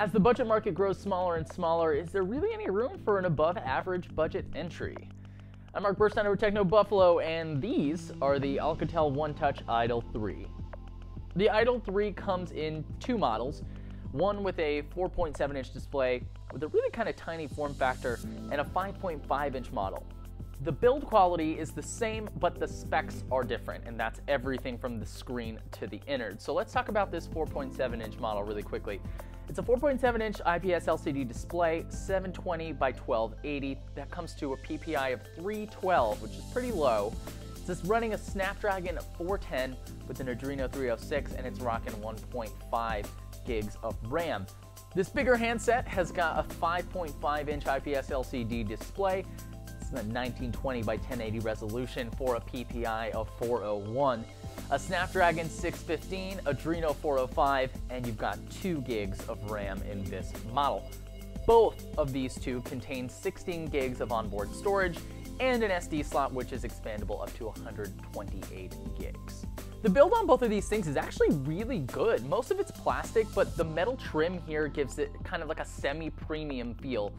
As the budget market grows smaller and smaller, is there really any room for an above average budget entry? I'm Mark Burstein over Techno Buffalo, and these are the Alcatel One Touch Idol 3. The Idol 3 comes in two models, one with a 4.7-inch display with a really kind of tiny form factor and a 5.5-inch model. The build quality is the same, but the specs are different, and that's everything from the screen to the innards. So let's talk about this 4.7-inch model really quickly. It's a 4.7-inch IPS LCD display, 720 by 1280. That comes to a PPI of 312, which is pretty low. It's running a Snapdragon 410 with an Adreno 306, and it's rocking 1.5 gigs of RAM. This bigger handset has got a 5.5-inch IPS LCD display. It's a 1920 by 1080 resolution for a PPI of 401. A Snapdragon 615, Adreno 405, and you've got 2 gigs of RAM in this model. Both of these two contain 16 gigs of onboard storage and an SD slot, which is expandable up to 128 gigs. The build on both of these things is actually really good. Most of it's plastic, but the metal trim here gives it kind of like a semi-premium feel.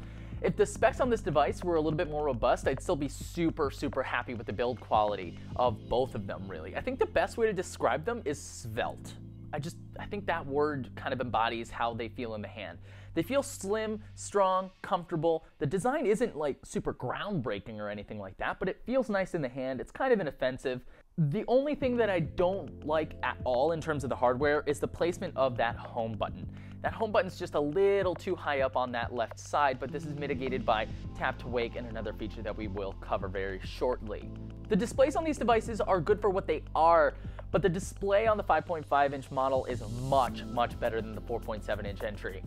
If the specs on this device were a little bit more robust, I'd still be super happy with the build quality of both of them, really. I think the best way to describe them is svelte. I think that word kind of embodies how they feel in the hand. They feel slim, strong, comfortable. The design isn't like super groundbreaking or anything like that, but it feels nice in the hand. It's kind of inoffensive. The only thing that I don't like at all in terms of the hardware is the placement of that home button. That home button's just a little too high up on that left side, but this is mitigated by tap to wake and another feature that we will cover very shortly. The displays on these devices are good for what they are, but the display on the 5.5-inch model is much better than the 4.7-inch entry.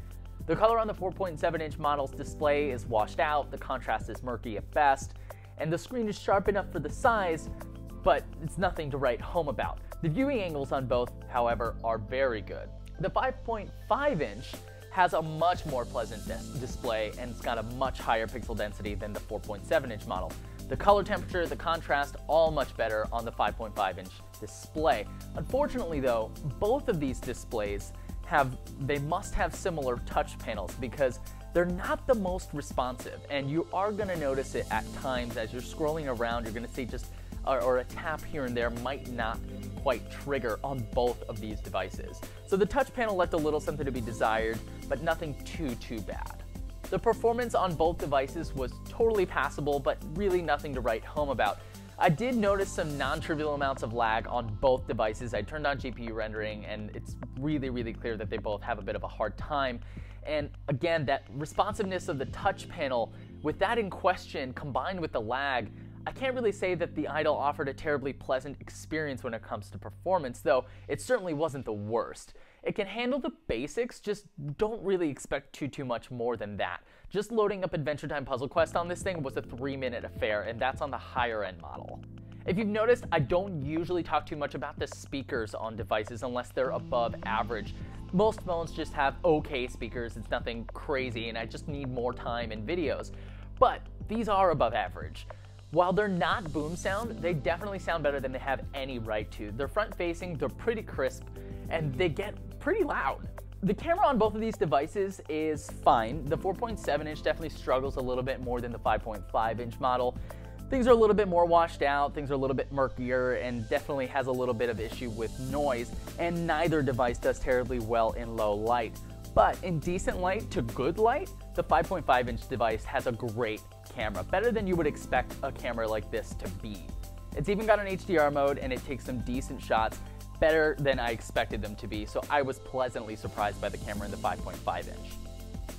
The color on the 4.7-inch model's display is washed out, the contrast is murky at best, and the screen is sharp enough for the size, but it's nothing to write home about. The viewing angles on both, however, are very good. The 5.5-inch has a much more pleasant display, and it's got a much higher pixel density than the 4.7-inch model. The color temperature, the contrast, all much better on the 5.5-inch display. Unfortunately though, both of these displays they must have similar touch panels because they're not the most responsive, and you are going to notice it at times as you're scrolling around. You're going to see just or a tap here and there might not quite trigger on both of these devices. So the touch panel left a little something to be desired, but nothing too bad. The performance on both devices was totally passable, but really nothing to write home about. I did notice some non-trivial amounts of lag on both devices. I turned on GPU rendering, and it's really clear that they both have a bit of a hard time. And again, that responsiveness of the touch panel, with that in question combined with the lag, I can't really say that the Idol offered a terribly pleasant experience when it comes to performance, though it certainly wasn't the worst. It can handle the basics, just don't really expect too much more than that. Just loading up Adventure Time Puzzle Quest on this thing was a 3-minute affair, and that's on the higher end model. If you've noticed, I don't usually talk too much about the speakers on devices unless they're above average. Most phones just have okay speakers, it's nothing crazy, and I just need more time in videos. But these are above average. While they're not boom sound, they definitely sound better than they have any right to. They're front facing, they're pretty crisp, and they get pretty loud. The camera on both of these devices is fine. The 4.7-inch definitely struggles a little bit more than the 5.5-inch model. Things are a little bit more washed out, things are a little bit murkier, and definitely has a little bit of issue with noise, and neither device does terribly well in low light. But in decent light to good light, the 5.5-inch device has a great camera, better than you would expect a camera like this to be. It's even got an HDR mode, and it takes some decent shots, better than I expected them to be, so I was pleasantly surprised by the camera in the 5.5-inch.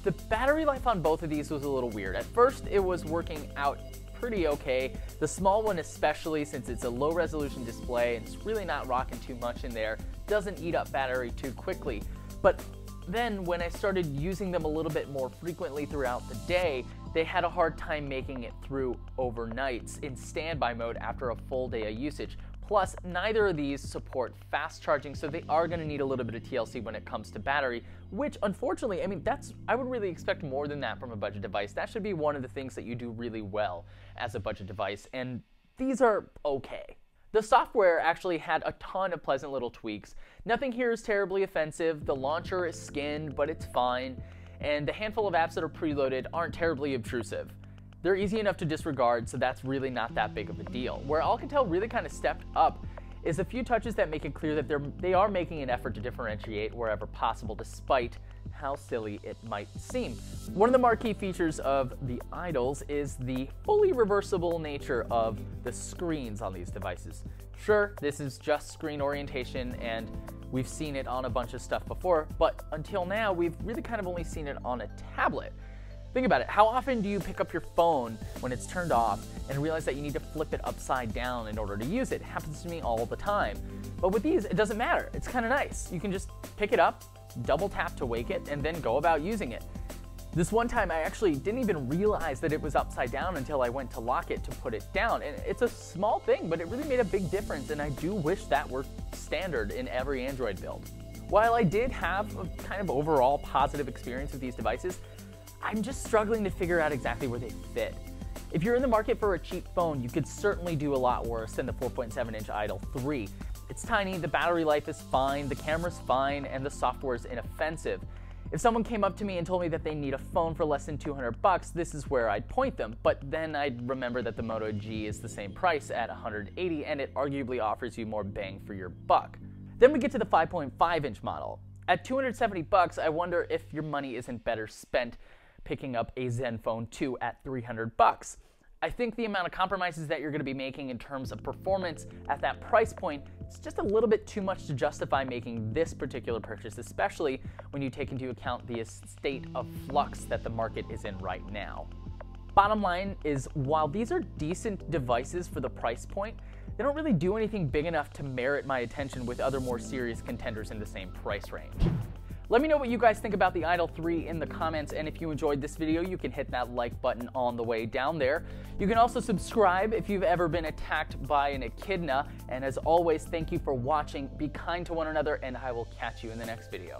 The battery life on both of these was a little weird. At first, it was working out pretty okay. The small one especially, since it's a low resolution display and it's really not rocking too much in there, doesn't eat up battery too quickly. But then when I started using them a little bit more frequently throughout the day, they had a hard time making it through overnights in standby mode after a full day of usage. Plus, neither of these support fast charging, so they are going to need a little bit of TLC when it comes to battery, which unfortunately, I would really expect more than that from a budget device. That should be one of the things that you do really well as a budget device, and these are okay. The software actually had a ton of pleasant little tweaks. Nothing here is terribly offensive. The launcher is skinned, but it's fine. and the handful of apps that are preloaded aren't terribly obtrusive. They're easy enough to disregard, so that's really not that big of a deal. Where Alcatel really kind of stepped up is a few touches that make it clear that they are making an effort to differentiate wherever possible, despite how silly it might seem. One of the marquee features of the Idols is the fully reversible nature of the screens on these devices. Sure, this is just screen orientation, and we've seen it on a bunch of stuff before, but until now, we've really kind of only seen it on a tablet. Think about it. How often do you pick up your phone when it's turned off and realize that you need to flip it upside down in order to use it? It happens to me all the time. But with these, it doesn't matter. It's kind of nice. You can just pick it up, double tap to wake it, and then go about using it. This one time, I actually didn't even realize that it was upside down until I went to lock it to put it down. And it's a small thing, but it really made a big difference, and I do wish that were standard in every Android build. While I did have a kind of overall positive experience with these devices, I'm just struggling to figure out exactly where they fit. If you're in the market for a cheap phone, you could certainly do a lot worse than the 4.7-inch Idol 3. It's tiny, the battery life is fine, the camera's fine, and the software's inoffensive. If someone came up to me and told me that they need a phone for less than $200, this is where I'd point them, but then I'd remember that the Moto G is the same price at $180, and it arguably offers you more bang for your buck. Then we get to the 5.5-inch model. At $270, I wonder if your money isn't better spent picking up a Zenfone 2 at $300. I think the amount of compromises that you're going to be making in terms of performance at that price point is just a little bit too much to justify making this particular purchase, especially when you take into account the state of flux that the market is in right now. Bottom line is, while these are decent devices for the price point, they don't really do anything big enough to merit my attention with other more serious contenders in the same price range. Let me know what you guys think about the Idol 3 in the comments, and if you enjoyed this video, you can hit that like button on the way down there. You can also subscribe if you've ever been attacked by an echidna, and as always, thank you for watching. Be kind to one another, and I will catch you in the next video.